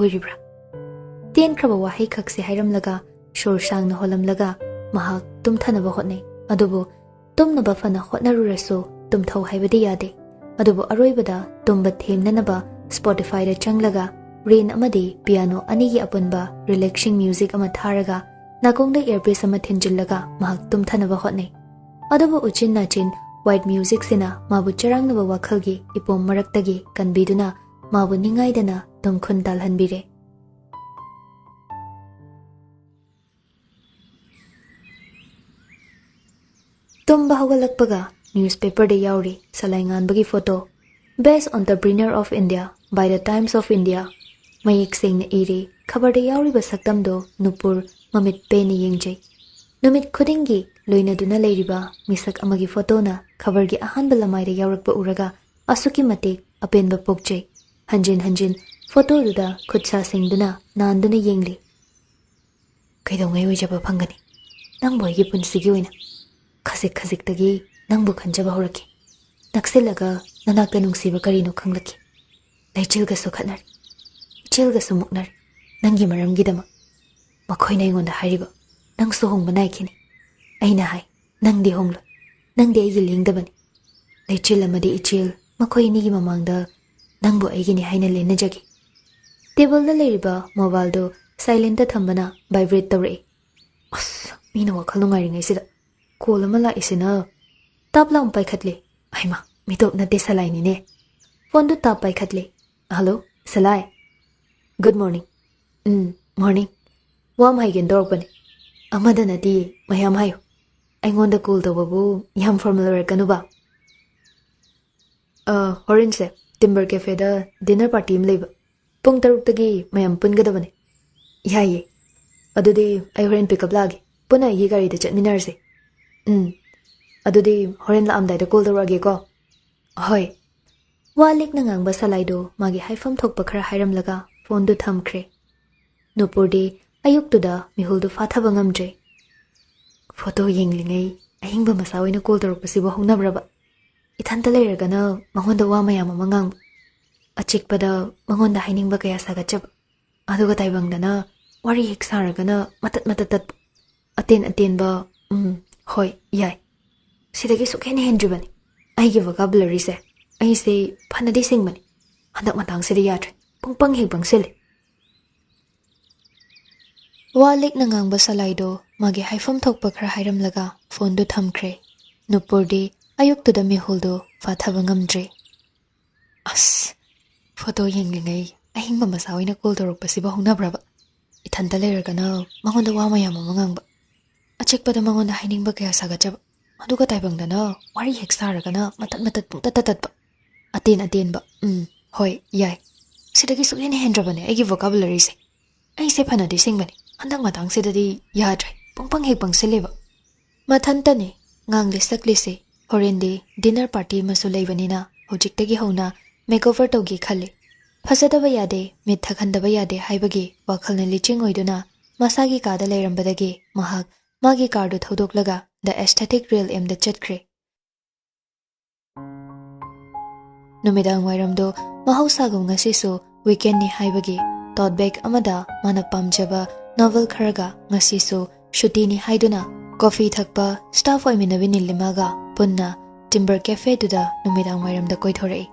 ꯑꯣꯏꯔꯤꯕ꯭ꯔꯥ? ꯇꯦꯟꯈ꯭ꯔꯕ ꯋꯥꯍꯩ ꯈꯛꯁꯦ ꯍꯥꯏꯔꯝꯂꯒ ꯁꯣꯔ ꯁꯥꯡꯅ ꯍꯣꯜꯂꯝꯂꯒ ꯃꯍꯥꯛ ꯇꯨꯝꯊꯅꯕ ꯍꯣꯠꯅꯩ. ꯑꯗꯨꯕꯨ ꯇꯨꯝꯅꯕ ꯐꯅ ꯍꯣꯠꯅꯔꯨꯔꯁꯨ ꯇꯨꯝꯊꯧ ꯍꯥꯏꯕꯗꯤ ꯌꯥꯗꯦ. ꯑꯗꯨꯕꯨ ꯑꯔꯣꯏꯕꯗ ꯇꯨꯝꯕ ꯊꯦꯝꯅꯅꯕ Spotifyꯗ ꯆꯪꯂꯒ ꯔꯦꯟ ꯑꯃꯗꯤ ꯄꯤꯌꯥꯅꯣ ꯑꯅꯤꯒꯤ ꯑꯄꯨꯟꯕ ꯔꯤꯂꯦꯛꯁꯤꯡ ꯃ꯭ꯌꯨꯖꯤꯛ ꯑꯃ ꯊꯥꯔꯒ ꯅꯥꯀꯣꯡꯗ ꯏꯌꯔꯄꯤꯁ ꯑꯃ ꯊꯤꯟꯖꯤꯜꯂꯒ ꯃꯍꯥꯛ ꯇꯨꯝꯊꯅꯕ ꯍꯣꯠꯅꯩ. ꯑꯗꯨꯕꯨ ꯎꯆꯤꯟ ꯅꯥꯆꯤꯟ ꯋꯥꯏꯠ ꯃ꯭ꯌꯨꯖꯤꯛꯁꯤꯅ ꯃꯥꯕꯨ ꯆꯔꯥꯡꯅꯕ ꯋꯥꯈꯜꯒꯤ ꯏꯄꯣꯝ ꯃꯔꯛꯇꯒꯤ ꯀꯟꯕꯤꯗꯨꯅ ꯃꯥꯕꯨ ꯅꯤꯡꯉꯥꯏꯗꯅ ꯇꯨꯝꯈꯨꯟ ꯇꯥꯜꯍꯟꯕꯤꯔꯦ. ꯇꯨꯝꯕ ꯍꯧꯒꯠꯂꯛꯄꯒ ꯅ꯭ꯌꯨꯁꯄꯦꯄꯔꯗ ꯌꯥꯎꯔꯤ ꯁꯂꯥꯏꯉꯥꯟꯕꯒꯤ photo. Best entrepreneur of India by the Times of India. ꯃꯌꯦꯛ ꯁꯦꯡꯅ ꯏꯔꯤ. ꯈꯕꯔꯗ ꯌꯥꯎꯔꯤꯕ ꯁꯛꯇꯝꯗꯣ ꯅꯨꯄꯨꯔ ꯃꯃꯤꯠ ꯄꯦꯟꯅ ꯌꯦꯡꯖꯩ. ꯅꯨꯃꯤꯠ ꯈꯨꯗꯤꯡꯒꯤ ꯂꯣꯏꯅꯗꯨꯅ ꯂꯩꯔꯤꯕ ꯃꯤꯁꯛ ꯑꯃꯒꯤ ꯐꯣꯇꯣꯅ ꯈꯕꯔꯒꯤ ꯑꯍꯥꯟꯕ ꯂꯃꯥꯏꯗ ꯌꯥꯎꯔꯛꯄ ꯎꯔꯒ ꯑꯁꯨꯛꯀꯤ ꯃꯇꯤꯛ ꯑꯄꯦꯟꯕ ꯄꯣꯛꯆꯩ. ꯍꯟꯖꯤꯟ ꯍꯟꯖꯤꯟ ꯐꯣꯇꯣꯗꯨꯗ ꯈꯨꯠꯁꯥ ꯁꯦꯡꯗꯨꯅ ꯅꯥꯟꯗꯨꯅ ꯌꯦꯡꯂꯤ. ꯀꯩꯗꯧꯉꯩ ꯑꯣꯏꯖꯕ ꯐꯪꯒꯅꯤ ꯅꯪꯕꯨ ꯑꯩꯒꯤ ꯄꯨꯟꯁꯤꯒꯤ ꯑꯣꯏꯅ? ꯈꯖꯤꯛ ꯈꯖꯤꯛꯇꯒꯤ ꯅꯪꯕꯨ ꯈꯟꯖꯕ ꯍꯧꯔꯛꯈꯤ. ꯅꯛꯁꯤꯜꯂꯒ ꯅꯅꯥꯛꯇ ꯅꯨꯡꯁꯤꯕ ꯀꯔꯤꯅꯣ ꯈꯪꯂꯛꯈꯤ. ꯂꯩꯆꯤꯜꯒꯁꯨ ꯈꯠꯅꯔꯤ, ꯏꯆꯦꯜꯒꯁꯨ ꯃꯨꯛꯅꯔꯤ ꯅꯪꯒꯤ ꯃꯔꯝꯒꯤꯗꯃꯛ. ꯃꯈꯣꯏꯅ ꯑꯩꯉꯣꯟꯗ ꯍꯥꯏꯔꯤꯕ ꯅꯪꯁꯨ ꯍꯣꯡꯕ ꯅꯥꯏꯈꯤꯅꯤ. ꯑꯩꯅ ꯍꯥꯏ ꯅꯪꯗꯤ ꯍꯣꯡꯂꯣꯏ, ꯅꯪꯗꯤ ꯑꯩꯒꯤ ꯂꯦꯡꯗꯕꯅꯤ. ꯂꯩꯆꯤꯜ ꯑꯃꯗꯤ ꯏꯆꯦꯜ ꯃꯈꯣꯏ ꯑꯅꯤꯒꯤ ꯃꯃꯥꯡꯗ ꯅꯪꯕꯨ ꯑꯩꯒꯤꯅꯤ ꯍꯥꯏꯅ ꯂꯦꯟꯅꯖꯒꯤ. ꯇꯦꯕꯜꯗ ꯂꯩꯔꯤꯕ ꯃꯣꯕꯥꯏꯜꯗꯣ ꯁꯥꯏꯂꯦꯟꯇ ꯊꯝꯕꯅ ꯚꯥꯏꯕ꯭ꯔꯦꯠ ꯇꯧꯔꯛꯏ. ꯑꯁ, ꯃꯤꯅ ꯋꯥꯈꯜ ꯅꯨꯡꯉꯥꯏꯔꯤꯉꯩꯁꯤꯗ ꯀꯣꯜ ꯑꯃ ꯂꯥꯛꯏꯁꯤꯅ. ꯇꯥꯞ ꯂꯥꯎꯅ ꯄꯥꯏꯈꯠꯂꯤ. ꯍꯩꯃꯥ, ꯃꯤꯇꯣꯞ ꯅꯠꯇꯦ ꯁꯂꯥꯏꯅꯤꯅꯦ. ꯐꯣꯟꯗꯨ ꯇꯥꯞ ꯄꯥꯏꯈꯠꯂꯤ. ꯍꯜꯂꯣ ꯁꯂꯥꯏ. Good morning. ꯃꯣꯔꯅꯤꯡ. ꯋꯥ ꯑꯃ ꯍꯥꯏꯒꯦꯅ ꯇꯧꯔꯛꯄꯅꯤ. ꯑꯃꯗ ꯅꯠꯇꯦ ꯃꯌꯥꯝ ꯍꯥꯏꯌꯨ. ꯑꯩꯉꯣꯟꯗ ꯀꯣꯜ ꯇꯧꯕꯕꯨ ꯌꯥꯝ ꯐꯣꯔꯃꯦꯜ ꯑꯣꯏꯔꯛꯀꯅꯨꯕ. ꯍꯣꯔꯦꯟꯁꯦ ꯇꯤꯝꯕꯔ ꯀꯦꯐꯦꯗ ꯗꯤꯅꯔ ꯄꯥꯔꯇꯤ ꯑꯃ ꯂꯩꯕ. ꯄꯨꯡ 6ꯇꯒꯤ ꯃꯌꯥꯝ ꯄꯨꯟꯒꯗꯕꯅꯤ. ꯌꯥꯏꯌꯦ. ꯑꯗꯨꯗꯤ ꯑꯩ ꯍꯣꯔꯦꯟ ꯄꯤꯛꯑꯞ ꯂꯥꯛꯑꯒꯦ. ꯄꯨꯟꯅ ꯑꯩꯒꯤ ꯒꯥꯔꯤꯗ ꯆꯠꯃꯤꯟꯅꯔꯁꯦ. ꯑꯗꯨꯗꯤ ꯍꯣꯔꯦꯟ ꯂꯥꯛꯑꯝꯗꯥꯏꯗ ꯀꯣꯜ ꯇꯧꯔꯛꯑꯒꯦꯀꯣ. ꯍꯣꯏ. ꯋꯥ ꯂꯦꯛꯅ ꯉꯥꯡꯕ ꯁꯂꯥꯏꯗꯣ ꯃꯥꯒꯤ ꯍꯥꯏꯐꯝ ꯊꯣꯛꯄ ꯈꯔ ꯍꯥꯏꯔꯝꯂꯒ ꯐꯣꯟꯗꯨ ꯊꯝꯈ꯭ꯔꯦ. ꯅꯨꯄꯨꯔꯗꯤ ꯑꯌꯨꯛꯇꯨꯗ ꯃꯤꯍꯨꯜꯗꯨ ꯐꯥꯊꯕ ꯉꯝꯗ꯭ꯔꯦ. ꯐꯣꯇꯣ ꯌꯦꯡꯂꯤꯉꯩ ꯑꯍꯤꯡꯕ ꯃꯆꯥ ꯑꯣꯏꯅ ꯀꯣꯜ ꯇꯧꯔꯛꯄꯁꯤꯕꯨ ꯍꯧꯅꯕ꯭ꯔꯕ? ꯏꯊꯟꯇ ꯂꯩꯔꯒꯅ ꯃꯉꯣꯟꯗ ꯋꯥ ꯃꯌꯥꯝ ꯑꯃ ꯉꯥꯡꯕ, ꯑꯆꯤꯛꯄꯗ ꯃꯉꯣꯟꯗ ꯍꯥꯏꯅꯤꯡꯕ ꯀꯌꯥ ꯁꯥꯒꯠꯆꯕ, ꯑꯗꯨꯒ ꯇꯥꯏꯕꯪꯗꯅ ꯋꯥꯔꯤ ꯍꯦꯛ ꯁꯥꯔꯒꯅ ꯃꯇꯠ ꯃꯇꯠ ꯇꯠꯄ, ꯑꯇꯦꯟ ꯑꯇꯦꯟꯕ ꯍꯣꯏ ꯌꯥꯏ. ꯁꯤꯗꯒꯤ ꯁꯨꯛꯍꯦꯟ ꯍꯦꯟꯗ꯭ꯔꯤꯕꯅꯤ. ꯑꯩꯒꯤ ꯚꯣꯀꯥꯕꯨꯂꯔꯤꯁꯦ ꯑꯩꯁꯦ ꯐꯅꯗꯤ ꯁꯤꯡꯕꯅꯤ. ꯍꯟꯗꯛ ꯃꯇꯥꯡꯁꯤꯗ ꯌꯥꯗ꯭ꯔꯦ. ꯄꯪ ꯍꯦꯛ ꯄꯪꯁꯤꯜꯂꯤ. ꯋꯥ ꯂꯦꯛꯅ ꯉꯥꯡꯕ ꯁꯂꯥꯏꯗꯣ ꯃꯥꯒꯤ ꯍꯥꯏꯐꯝ ꯊꯣꯛꯄ ꯈꯔ ꯍꯥꯏꯔꯝꯂꯒ ꯐꯣꯟꯗꯨ ꯊꯝꯈ꯭ꯔꯦ. ꯅꯨꯄꯨꯔꯗꯤ ꯑꯌꯨꯛꯇꯨꯗ ꯃꯤꯍꯨꯜꯗꯨ ꯐꯥꯊꯕ ꯉꯝꯗ꯭ꯔꯦ. ꯑꯁ, ꯐꯣꯇꯣ ꯌꯦꯡꯂꯤꯉꯩ ꯑꯍꯤꯡꯕ ꯃꯆꯥ ꯑꯣꯏꯅ ꯀꯣꯜ ꯇꯧꯔꯛꯄꯁꯤꯕꯨ ꯍꯧꯅꯕ꯭ꯔꯕ? ꯏꯊꯟꯇ ꯂꯩꯔꯒꯅ ꯃꯉꯣꯟꯗ ꯋꯥ ꯃꯌꯥꯝ ꯑꯃ ꯉꯥꯡꯕ, ꯑꯆꯤꯛꯄꯗ ꯃꯉꯣꯟꯗ ꯍꯥꯏꯅꯤꯡꯕ ꯀꯌꯥ ꯁꯥꯒꯠꯆꯕ, ꯑꯗꯨꯒ ꯇꯥꯏꯕꯪꯗꯅ ꯋꯥꯔꯤ ꯍꯦꯛ ꯁꯥꯔꯒꯅ ꯃꯇꯠ ꯃꯇꯠ ꯄꯨꯡꯇꯠꯇ ꯇꯠꯄ, ꯑꯇꯦꯟ ꯑꯇꯦꯟꯕ. ꯍꯣꯏ ꯌꯥꯏ. ꯁꯤꯗꯒꯤ ꯁꯨꯛꯍꯦꯟ ꯍꯦꯟꯗ꯭ꯔꯕꯅꯦ ꯑꯩꯒꯤ ꯚꯣꯀꯥꯕꯨꯂꯔꯤꯁꯦ. ꯑꯩꯁꯦ ꯐꯅꯗꯤ ꯁꯤꯡꯕꯅꯤ. ꯍꯟꯗꯛ ꯃꯇꯥꯡꯁꯤꯗꯗꯤ ꯌꯥꯗ꯭ꯔꯦ. ꯄꯪ ꯍꯦꯛ ꯄꯪꯁꯤꯜꯂꯦꯕ. ꯃꯊꯟꯇꯅꯤ ꯉꯥꯡꯂꯤ ꯁꯛꯂꯤꯁꯦ. ꯍꯣꯔꯦꯟꯗꯤ ꯗꯤꯅꯔ ꯄꯥꯔꯇꯤ ꯑꯃꯁꯨ ꯂꯩꯕꯅꯤꯅ ꯍꯧꯖꯤꯛꯇꯒꯤ ꯍꯧꯅ ꯃꯦꯛꯑꯣꯚꯔ ꯇꯧꯒꯦ ꯈꯜꯂꯤ. ꯐꯖꯗꯕ ꯌꯥꯗꯦ, ꯃꯤꯠ ꯊꯛꯍꯟꯗꯕ ꯌꯥꯗꯦ ꯍꯥꯏꯕꯒꯤ ꯋꯥꯈꯜꯅ ꯂꯤꯆꯤꯡ ꯑꯣꯏꯗꯨꯅ ꯃꯁꯥꯒꯤ ꯀꯥꯗ ꯂꯩꯔꯝꯕꯗꯒꯤ ꯃꯍꯥꯛ ꯃꯥꯒꯤ ꯀꯥꯔꯗꯨ ꯊꯧꯗꯣꯛꯂꯒ ꯗ ꯑꯦꯁꯊꯦꯇꯤꯛ ꯔꯤꯜ ꯑꯦꯝꯗ ꯆꯠꯈ꯭ꯔꯦ. ꯅꯨꯃꯤꯗꯥꯡ ꯋꯥꯏꯔꯝꯗꯣ ꯃꯍꯧꯁꯥꯒꯨꯝ ꯉꯁꯤꯁꯨ ꯋꯤꯀꯦꯟꯗꯅꯤ ꯍꯥꯏꯕꯒꯤ ꯇꯣꯠ ꯕꯦꯒ ꯑꯃꯗ ꯃꯥꯅ ꯄꯥꯝꯖꯕ ꯅꯣꯚꯦꯜ ꯈꯔꯒ ꯉꯁꯤꯁꯨ ꯁꯨꯇꯤꯅꯤ ꯍꯥꯏꯗꯨꯅ ꯀꯣꯐꯤ ꯊꯛꯄ ꯁ꯭ꯇꯥꯐ ꯑꯣꯏꯃꯤꯟꯅꯕꯤ ꯅꯤꯂꯤꯃꯥꯒ ꯄꯨꯟꯅ ꯇꯤꯝꯕꯔ ꯀꯦꯐꯦꯗꯨꯗ ꯅꯨꯃꯤꯗꯥꯡ ꯋꯥꯏꯔꯝꯗ ꯀꯣꯏꯊꯣꯔꯛꯏ.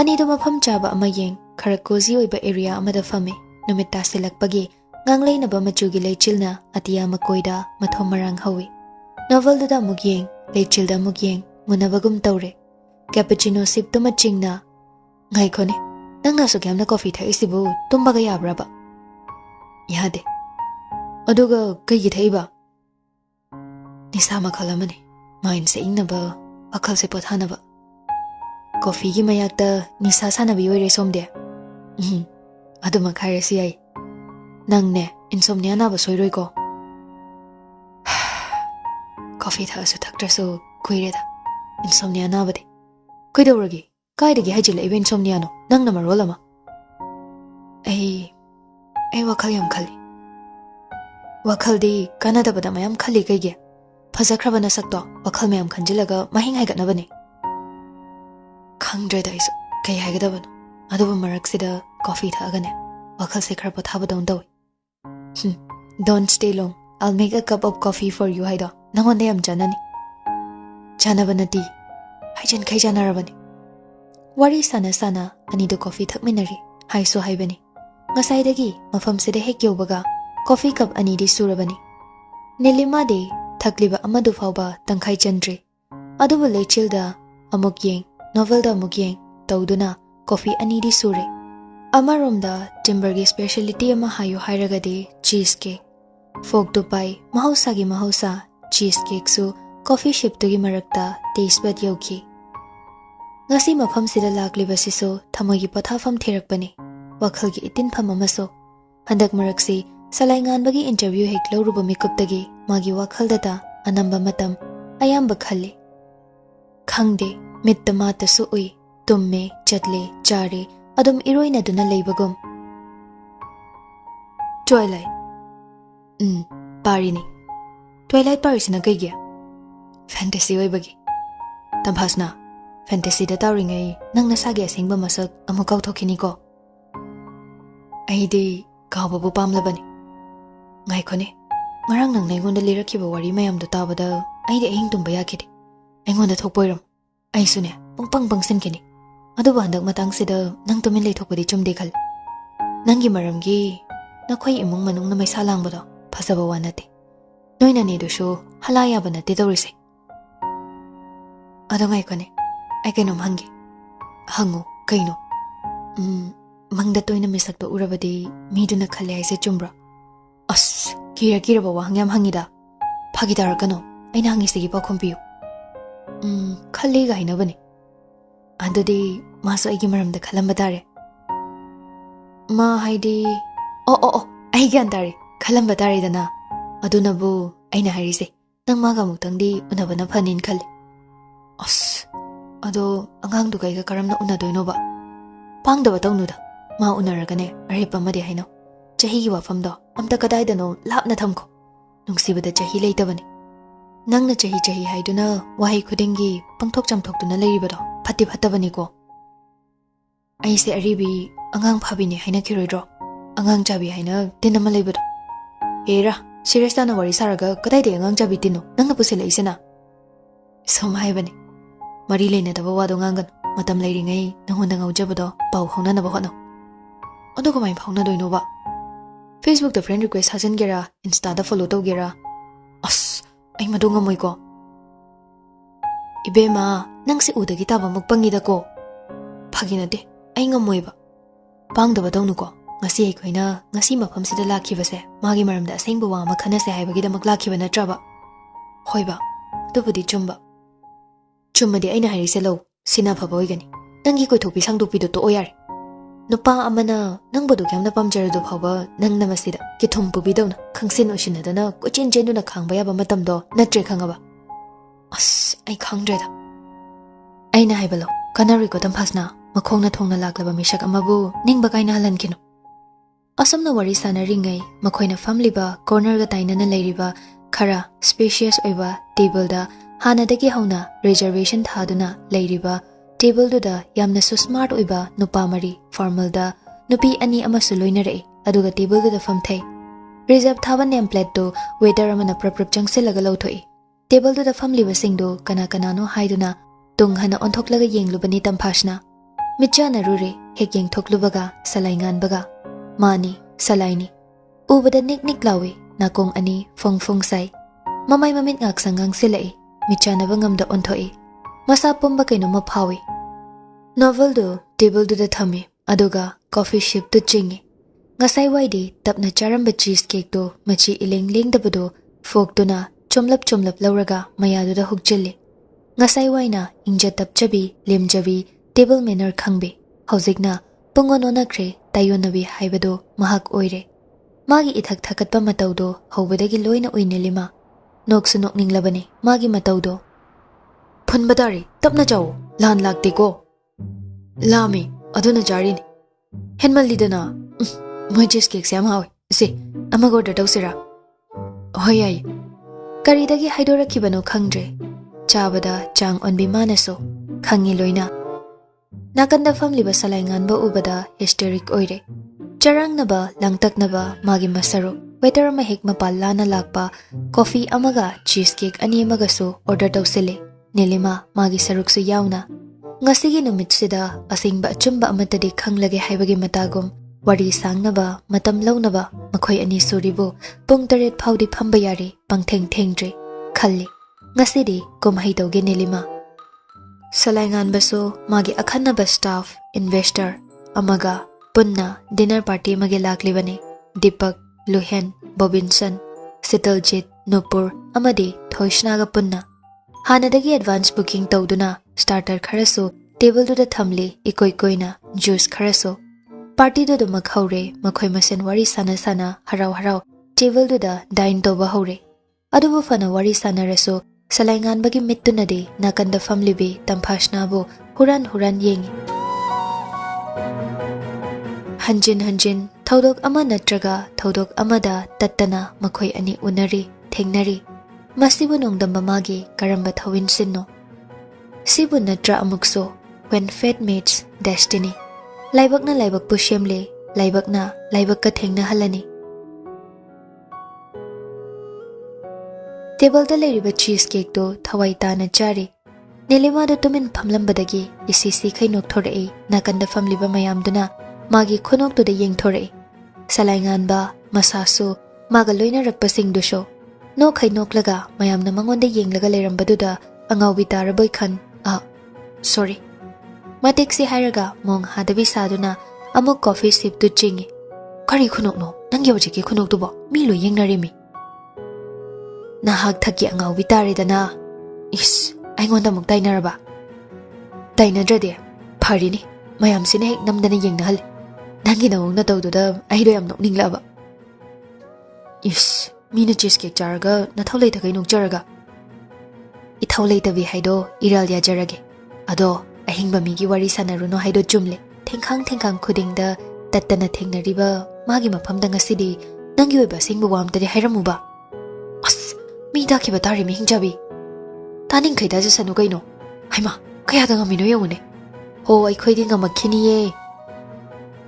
ꯑꯅꯤꯗꯨ ꯃꯐꯝ ꯆꯥꯕ ꯑꯃ ꯌꯦꯡ ꯈꯔ ꯀꯣꯖꯤ ꯑꯣꯏꯕ ꯑꯦꯔꯤꯌꯥ ꯑꯃꯗ ꯐꯝꯃꯤ. ꯅꯨꯃꯤꯠ ꯇꯥꯁꯤꯜꯂꯛꯄꯒꯤ ꯉꯥꯡꯂꯩꯅꯕ ꯃꯆꯨꯒꯤ ꯂꯩꯆꯤꯜꯅ ꯑꯇꯤꯌꯥ ꯃꯀꯣꯏꯗ ꯃꯊꯣꯝ ꯃꯔꯥꯡ ꯍꯧꯏ. ꯅꯣꯚꯦꯜꯗꯨꯗ ꯑꯃꯨꯛ ꯌꯦꯡ, ꯂꯩꯆꯤꯜꯗ ꯑꯃꯨꯛ ꯌꯦꯡ, ꯃꯨꯟꯅꯕꯒꯨꯝ ꯇꯧꯔꯦ. ꯀꯦꯄꯨꯆꯤꯅꯣ ꯁꯤꯞꯇꯨꯃ ꯆꯤꯡꯅ, ꯉꯥꯏꯈꯣꯅꯦ, ꯅꯪꯅ ꯑꯁꯨꯛ ꯌꯥꯝꯅ ꯀꯣꯐꯤ ꯊꯛꯏꯁꯤꯕꯨ ꯇꯨꯝꯕꯒ ꯌꯥꯕ꯭ꯔꯕ? ꯌꯥꯗꯦ. ꯑꯗꯨꯒ ꯀꯩꯒꯤ ꯊꯛꯏꯕ? ꯅꯤꯁꯥ ꯃꯈꯜ ꯑꯃꯅꯤ. ꯃꯥꯏꯟꯁꯦ ꯏꯪꯅꯕ, ꯋꯥꯈꯜꯁꯦ ꯄꯣꯊꯥꯅꯕ. ꯀꯣꯐꯤꯒꯤ ꯃꯌꯥꯛꯇ ꯅꯤꯁꯥ ꯁꯥꯟꯅꯕꯤ ꯑꯣꯏꯔꯦ ꯁꯣꯝꯗꯤ. ꯑꯗꯨꯃꯛ ꯍꯥꯏꯔꯁꯤ ꯌꯥꯏ. ꯅꯪꯅꯦ ꯏꯟꯁꯣꯝꯅꯤꯌꯥ ꯅꯥꯕ ꯁꯣꯏꯔꯣꯏꯀꯣ. ꯀꯣꯐꯤ ꯊꯛꯑꯁꯨ ꯊꯛꯇ꯭ꯔꯁꯨ ꯀꯨꯏꯔꯦꯗ ꯏꯟꯁꯣꯝꯅꯤꯌꯥ ꯅꯥꯕꯗꯤ. ꯀꯩꯗꯧꯔꯒꯦ? ꯀꯥꯏꯗꯒꯤ ꯍꯥꯏꯖꯤꯜꯂꯛꯏꯕ ꯏꯟꯁꯣꯝꯅꯤꯌꯥꯅꯣ? ꯅꯪꯅ ꯃꯔꯣꯜ ꯑꯃ. ꯑꯩ ꯋꯥꯈꯜ ꯌꯥꯝ ꯈꯜꯂꯤ. ꯋꯥꯈꯜꯗꯤ ꯀꯥꯟꯅꯗꯕꯗ ꯃꯌꯥꯝ ꯈꯜꯂꯤ ꯀꯩꯒꯤ? ꯐꯖꯈ꯭ꯔꯕ ꯅꯁꯛꯇꯣ ꯋꯥꯈꯜ ꯃꯌꯥꯝ ꯈꯟꯖꯤꯜꯂꯒ ꯃꯍꯤꯡ ꯍꯥꯏꯒꯠꯅꯕꯅꯤ. ꯈꯪꯗ꯭ꯔꯦꯗ ꯑꯩꯁꯨ ꯀꯩ ꯍꯥꯏꯒꯗꯕꯅꯣ. ꯑꯗꯨꯕꯨ ꯃꯔꯛꯁꯤꯗ coffee ꯊꯛꯑꯒꯅꯦ wakhal se khara pothabadon dawi. Don't stay long. I'll make a cup of coffee for you haido. Nangonde yam janani. Janabanati. Haijan kai janarabani. Wari sana sana anido coffee thakminari. Haiso haibani. Ngasaidagi mafamsida hek yobaga coffee cup anidi surabani. Nilima de thakliba amadu fauba tangkhai chandre. Adubu lechilda amuk yeng, novel da amuk yeng, tauduna coffee anidi sure. Amaromda timbergi speciality ama hayo hairagade cheese cake. Folk to pai mahausa gi mahausa cheese cake su coffee ship to gi marakta taste bad yoki. Ngasi mafam sida lakliba siso thamogi pathafam therakpani. Wakhal gi itin pham amaso. Handak maraksi salaingan bagi interview hek lawruba mikuptagi magi wakhal data anamba matam ayamba khalli. Khangde mitta mata su ui tumme chatle chare adum iroina duna leibagum. Twilight. Parini. Twilight parisina kaigya. Fantasy oibagi. Tamphasna. Fantasy da tawringai nang nasagi asingba masak amu kauthokini ko. Aidi kaubabu pamlabani. Ngai khone. Ngarang nang naigonda lirakhiba wari mayam da tabada aidi ahing tumba yakide. Aingonda thokpoiram. Aisune pungpang bangsinkini. Aduba handak matang sida nang tumin leithokpadi chumde khal. Nangi maramgi nakhoi imung manung na maisa langbado phasaba wanate. Noina ne dushu halaya banate tawrise. Ado ngai khone. Ai kainom hangi. Hangu kaino. Mangda toina misak to urabadi miduna khalle aise chumbra. As kira bawa hangyam hangida. Phagidar kano. Aina hangi sigi pakhom piu. Khalle ga hina bani. Andudi maso aigi maramda khalamba tare. Ma haidi ai gan tare. Khalamba tare dana. Adunabu aina harise. Nang maga muktangdi unabana phanin khalle. As ado angang du kai ga karamna unadoino ba. Pangda batawnuda. Ma unaragane arepa madi haino. Chahi gi wafamdo amta kadai dano lapna thamko. Nungsibada chahi leitabani. Nangna chahi haiduna wahi khudingi pangthok chamthok tuna leiribado phatti phattabani ko. Aise aribi angang phabini haina khiroidro. Angang chabi haina dinama leibado. Era serious na wari saraga kadai de angang chabi tino nangna pusela isena. Som haibani. Mari leina daba wado ngangan matam leiringai nangonda ngaujabado pau hona na bahona. Ado kamai phawna doino ba. Facebook da friend request hajan gera, Insta da follow to gera. As ai madunga moi ko. Ibema nang si udagi taba mukpangi da ko. Phagina de ai ngamoi ba. Pang da badong nu ko. Ngasi ai khoina ngasi mafam sida lakhi base magi maram da sengba wa ma khana se haibagi da maklakhi bana traba. Hoi ba. Dubudi chumba. Chumadi aina harise lo sina phaba oigani. Nangi koi thopi sangdupi do to oyar. Nupa amana nang bodu kyamna pamjar do phaba nang namasida ki thumpu bidona khangsin osina dana kochin jenu na khangba ya ba matam do natre khangaba. As ai khangdre da. Aina haibalo kanari ko tamphasna makhongna thongna laklaba mishak amabu ningba kaina halan kino. Asamna wari sana ringai makhoina famliba corner ga taina na leiriba khara spacious oiba table da hana dagi hauna reservation thaduna leiriba table da yamna so smart oiba nupa mari formal da nupi ani amasu loinare aduga table da famthai reserve thaba name plate do waiter amana prap changse laga lauthoi table da famli basing do kana no haiduna tung hana onthoklaga yenglubani tamphashna michana rure hekeng thoklubaga salaingan baga mani salaini ubada nik lawi nakong ani fong sai mamai mamit ngak sangang silai michana bangam da onthoi masa pomba kaino ma phawi novel do table do da thami aduga coffee ship to chingi ngasai waidi tapna charamba cheese cake do machi iling da bado folk do na chomlap lauraga maya do da hukjilli ngasai waina ingja tapchabi lemjabi table manner khangbe hojikna pungonona kre tayonabi haibado mahak oire magi ithak thakatpa matawdo hobadagi loina oinelima noksu nokninglabani magi matawdo phunbadari tapna jaw lan lakte ko lami aduna jarini henmallidana mojes cake sam hawi se amago da tawsira hoyai karidagi haidorakhibano khangdre chabada chang onbi manaso khangi loina nakanda famliba salaingan ba ubada hysteric oire Charangnaba langtaknaba magi masaruk waiter ama hek mapal lana lakpa coffee amaga cheesecake ani amaga su order tawsile Nilima magi saruk su yauna ngasigi numit sida asingba achumba amatadi khanglage haibagi matagum wari sangnaba matam launaba makhoi ani suribu pung 8 phaudi phamba yari pangtheng thengdre khalli ngasidi kumhai tawge Nilima Salaingan basu magi akhanaba staff investor amaga punna dinner party mage laklibani Deepak Luhen Bobinson Sitaljit Nupur amadi Thoishnaga punna Hanadagi advance booking tawduna starter kharasu table du da thamli ikoi koina juice kharasu party du makhaure makhoi masen wari sana sana harau harau table du da dine to bahore adubu fana wari sana rasu Salaingan bagi mittunadi nakanda family bi tamphashna bu huran yengi Hanjin Thoudok ama natraga Thoudok amada tattana makhoi ani unari thengnari masibu nongdamba magi karamba thawin sinno sibu natra amukso when fate meets destiny laibakna laibak pu shemle laibakna laibak ka thengna halani table da leriba cheesecake to thawai ta na chari Nilima do tumin phamlambadagi isisi khai nok thore nakanda famliba mayam duna magi khunok tu de yeng thore Salaingan ba masasu maga loina rakpa sing du sho no khai nok laga mayam na mangon de yeng laga leram baduda angau bi tar boy khan sorry matek si hairaga mong hadabi saduna amuk coffee sip tu chingi kari khunok no nang yoji ki khunok tu bo mi lo yeng na rimi na hak thaki angau bi tare dana is aingon da muk dainaraba dainadrade pharini mayam sine hek namdana yeng na hal nangi na ong na tawduda ai do yam nokninglaba is mina cheesecake charaga na thaulei thakai nok jaraga I thaulei tabi haido iral ya jarage ado ahingba migi wari sanaruno haido jumle thengkhang khuding da tattana thengnariba magi mafam da ngasidi nangi oiba singbu wamtari hairamuba as mi da khiba tari mi hingjabi taning khaida ja sanu kaino haima kaya da ngamino yongune ho ai khoidi ngamakhini ye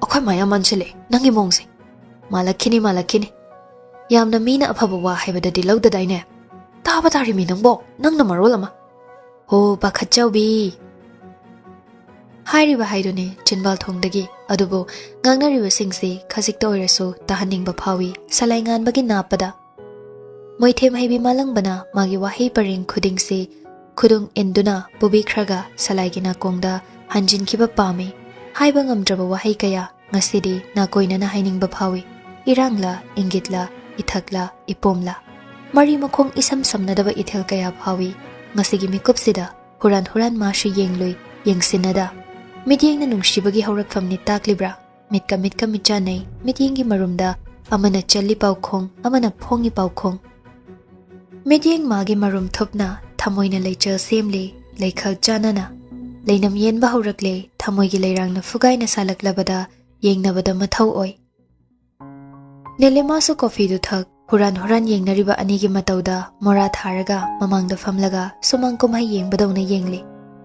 akhoi maya manchile nangi mongse malakhini yamna mina aphaba wa haibada dilau da daine taba tari mi nangbo nangna marolama ho bakhachaubi hairiba haidone chinbal thongdagi adubo ngangnariba singse khajik to oirasu tahaningba phawi Salaingan bagi napada Moithem haibi malangbana magi wahi paring khudingse khudung enduna bubi khraga Salaigina kongda hanjin kiba pame haiba ngamdraba wahi kaya ngasidi na koina na hainingba phawi irangla ingitla ithakla ipomla mari makhong isam samnadaba ithel kaya phawi ngasigi mikupsida huran mashi yengloi yengsinada midyeng na nungsibagi haurakfamni taklibra mitka mitchanai midyengi marumda amana challi paukhong amana phongi paukhong midyeng magi marum thupna thamoina leichal semle leikhal chanana leinam yenba haurakle thamoigi leirangna fugaina salaklabada yengnabada mathau oi Nilima su coffee du thak huran yengnariba anigi matauda mora tharaga mamangda famlaga sumang kumhai yengbadawna yengli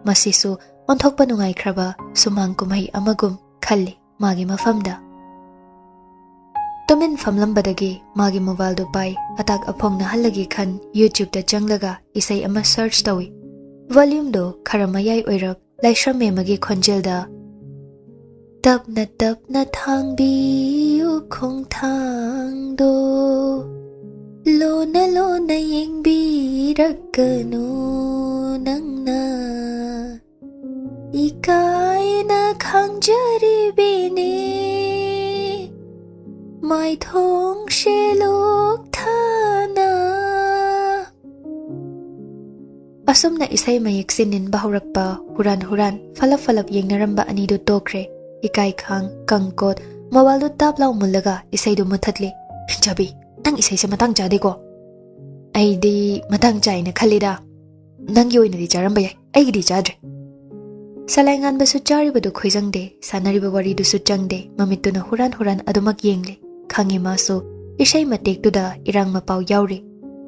masisu onthokpa nungai khraba sumang kumhai amagum khalli magi mafamda Tumin famlambadagi magi mobile du pai atak aphongna hallagi khan YouTube da changlaga isai ama search tawi volume do kharamayai oirap laishrame magi khonjelda Tapna thangbi khong thangdo lona yengbi rakanu nangna ikai na khangjari bene mai thong shelok thana asumna isai mayek sinin bahurakpa huran falap yengnaramba ani do tokre Ikai khang kangkot mobile du tap lau mulaga isai du muthatli jabi nang isai se matang jade ko ai di matang chai na khalida nang yoi na di jaramba yai ai di jadre Salaingan basu chari badu khoijangde sanari ba wari du su changde mamittu na huran adumak yengle khangi maso isai matek tu da irang ma pau yauri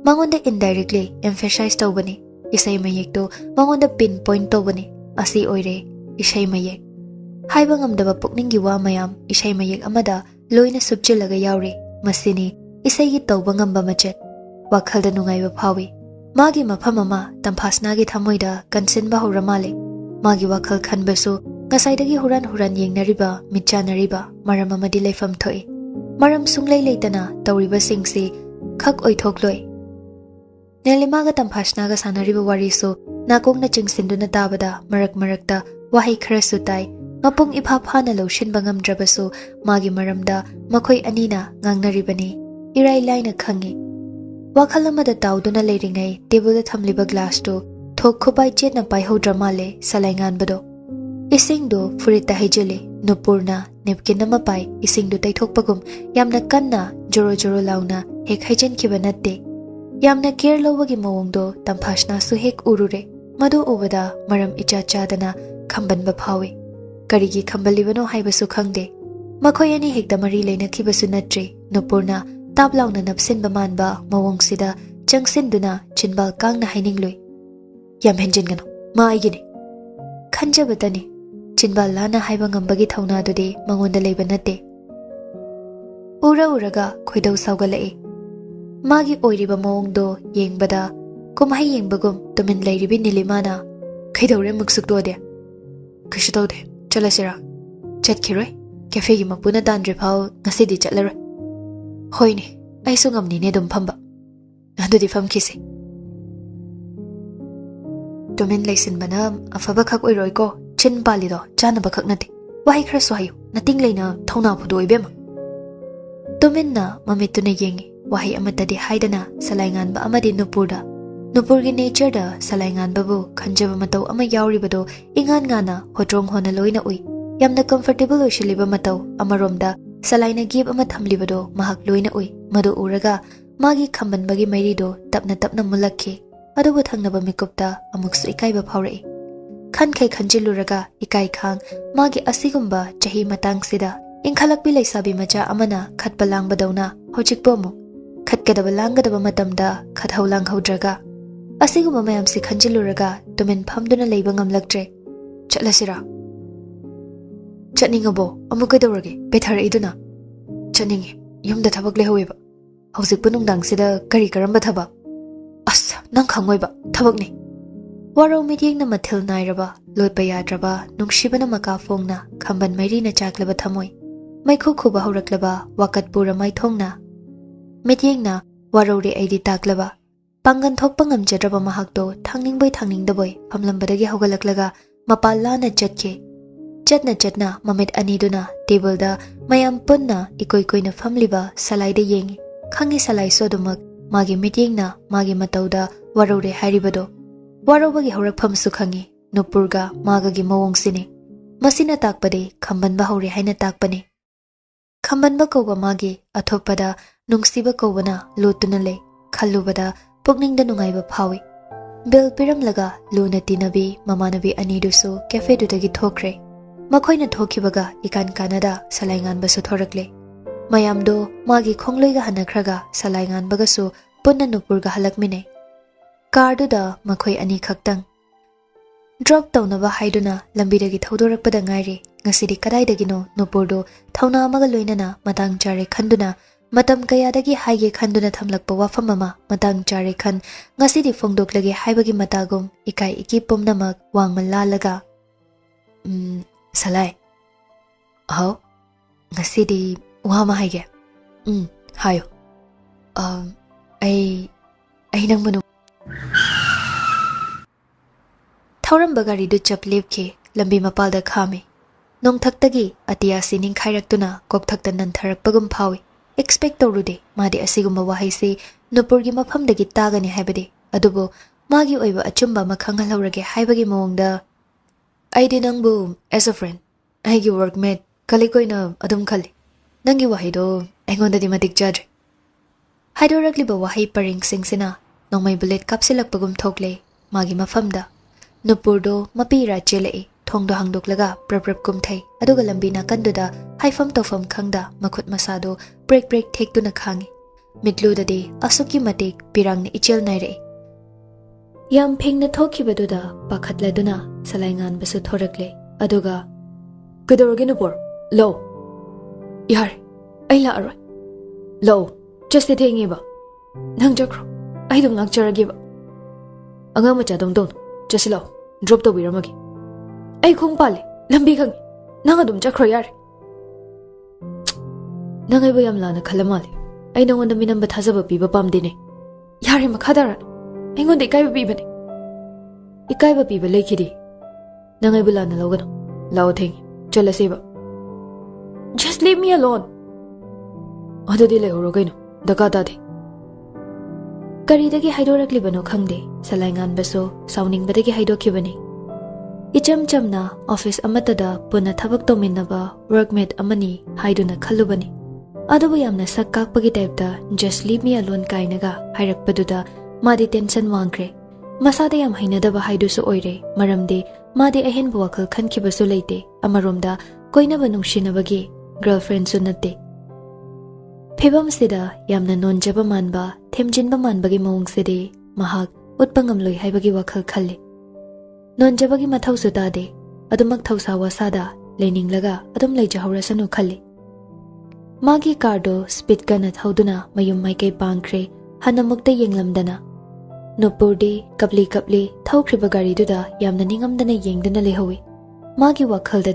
mangonda indirectly emphasize tawbani isai mayek to mangonda pinpoint tawbani asi oire isai mayek Haiba ngamdaba pukningi wa mayam isai mayek amada loina supchilaga yauri masini isaigi tawba ngamba machet wakhalda nungaiba phawi magi mafam ama tamphasnagi thamoida kansinba horamale magi wakhal khanbasu ngasaidagi huran yengnariba mitchanariba maram amadi leifam thoi maram sunglei leitana tawriba singsi khak oithokloi nelimaga tamphasnaga sanariba warisu nakongna chingsinduna tabada marakta wahai kharasu tai mapung ipha phana loshinba ngamdrabasu magi maramda makhoi anina ngangnaribani irai laina khangi wakhal amada tawduna leiringai table da thamliba glass to thok khobai chetna paihodra male salaingan bado ising do furita hejele nupurna nepkin nama pai ising do taithokpagum yamna kanna joro launa hek haijen kibanatte yamna care lowagi mawong do tamphashna su hek urure madu ubada maram icha chadana khambanba phawi karigi khambalibano haibasu khangde makhoi ani hekda mari leina khibasu natri nupurna tablawna napsinba manba mawong sida changsinduna chinbal kangna hainingloi yam henjin gano ma aigini khanjabatani chinbal lana haiba ngambagi thauna dudi mangonda leiba natte uraga khoidau saugalai magi oiriba mawong do yengbada kumhai yengbagum tumin leiribi nilimana khaidawre muksuk dode kishu tawde chalasira chatkiroi cafe gi mapuna dandre phau ngasidi chatlaroi hoini aisu ngamni ne dum phamba adudi famkhisi tumin leisin bana afaba khak oiroi ko chin palido chana bakhak nati wahai khra so hayu nating leina thauna phudoi bema tuminna mamituna yengi wahai amatadi haidana salaingan ba amadi nupurgi nature da salaingan babu khanjaba matau ama yauri bado ingan ngana hotrong hona loina ui yamna comfortable oshiliba matau amaromda salaina gib ama thamlibado mahak loina ui madu uraga magi khamban bagi mairi do tapna mulakhi adubu thangnaba mikupta amuksu ikaiba phaurai khan khai khanjiluraga ikai khang magi asigumba chahi matang sida ingkhalakbi leisabi macha amana khatpa langbadawna hojikpomu khatkadaba langgadaba matamda khathau langhaudraga asigumba mayam si khanjiluraga tumin phamduna leiba ngamlaktre chatlasira chatningabo amukadawrage bethara iduna chatningi yumda thabak lehoweba hojik punungdang sida kari karamba thabak asa nang khangoiba thabakni warau midyengna mathil nairaba lotba yadraba nungshibana maka phongna khamban mairina chaklaba thamoi maikhu khuba horaklaba wakatpura maithongna midyengna warau re aidi taklaba pangan thokpa ngamjadraba mahakto thangningdaboi phamlambadagi hogalaklaga mapallana chatna mamit aniduna table da mayam punna ikoina famliba salaida yengi khangi salai sodumak magi midyengna magi matauda warau re haribado warobagi horakpham su khangi nupurga magagi mawong sini masina takpade khambanba hore haina takpane khambanba koba magi athopada nungsiba kobana lotuna le khallubada pukningda nungaiba phawi bil piramlaga luna tinabi mamanabi anidusu cafe dudagi thokre makhoina thokibaga ikan kanada salaingan basu thorakle mayamdo magi khongloiga hanakhraga salaingan bagasu punna nupurga halakmine Karduda makhoi ani khaktang drop tawnaba haiduna lambidagi thaudorakpada ngairi ngasidi kadaidagino nupurdo thauna amaga loinana matang chare khanduna matam kayadagi haige khanduna thamlakpa wafam ama matang chare khan ngasidi phongdoklagi haibagi matagum ikai iki pomnamak wangmallalaga salai how ngasidi wama haige hayo ai nang manu Thoudam bagari du chap lepke lambi mapalda khame nongthaktagi atia sining khairaktuna kokthakta nantharakpagum phawi expect tawrude madi asigumba wahaisi nupurgi maphamdagi tagani haibade adubo magi oiba achumba makhangal hawrage haibagi mawongda aidi nangbu as a friend aigi workmate kalikoina adum khali nangi wahido aingondadi matik jadre haidorakliba wahai paring singsina nongmai bullet kapsilakpagum thokle magi mafamda nupurdo mapira chelei thongdo hangdoklaga prap kumthai aduga lambi nakanduda haifam tofam khangda makhut masado break thektuna khangi mitludade asuki matik pirangni ichel naire yam phengna thokibaduda pakhatladuna salaingan basu thorakle aduga kadorge nupur lo yar Ai la'aroi. Lo, just the thing ba. Nang jakro. Ai dum lakcharage ba. Anga macha dong dong. Just lo. Drop to biramagi. Ai khong pale. Lambi khang. Nang adum jakro yar. Nang ai ba yam lana khalamale. Ai nongonda minamba thajaba piba pamdine. Yare makhadara. Ai ngonde kai ba piba ne. Ikai ba piba lekhidi. Nang ai bulana logano. Lao thing. Chala seba. Just leave me alone. Adudi le horo gaino. Daka ta de. Karidagi haidorakli bano khangde. Salaingan baso sauning badagi haidokhibani. Icham chamna office amatada puna thabak tominnaba workmate amani haiduna khallubani. Adubu yamna sakkakpagi type just leave me alone kainaga hairakpaduda madi tension wangkre. Masada yam hainadaba haidusu oire maramde madi ahenbu wakhal khankibasu leite amaromda koinaba nungsinabagi girlfriend su natte. Phibam sida yamna nonjaba manba themjinba manbagi mawngside mahak utpangamloi haibagi wakhal khalle. Nonjabagi mathau su tade adumak thausa wasada leninglaga adum leijahorasanu khalle. Magi kardo speed kana thauduna mayum maikai pangkre hanamukta yenglamdana. Nopurde kapli thaukhriba gari duda yamna ningamdana yengdana lehawi. Magi wakhalda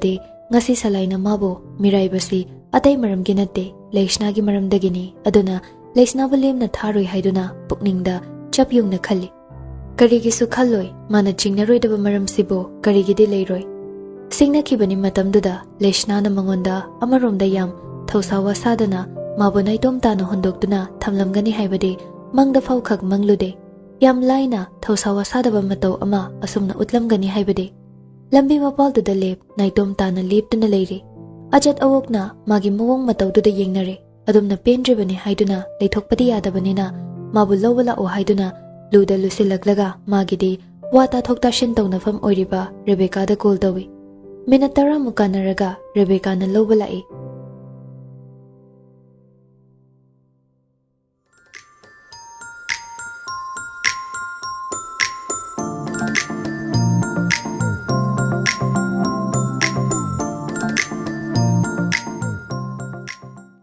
ngasi salaina mabo miraibasi atai maramgi natte leishnagi maramdagini aduna leisnaba lemna tharoi haiduna pukningda chapyungna khalli. Karigisu khalloi mana chingnaroidaba maramsibo karigidi leiroi. Singnakhibani matamduda leishnana mangonda amaromda yam thausawa sadana mabonai tomtana hondoktuna thamlamgani haibade mangda phaukhak manglude yam laina thausawa sadaba matau ama asumna utlamgani haibade lambi mapalduda lep naitomtana leptuna leire ajat awokna magi mawong mataududa yengnare adumna pendribani haiduna leithokpadi yadabanina mabu lowala o haiduna luda lusilaklaga magidi wata thokta shin tawnafam oiriba Rebecca da call tawi minatara mukanaraga Rebecca na lowala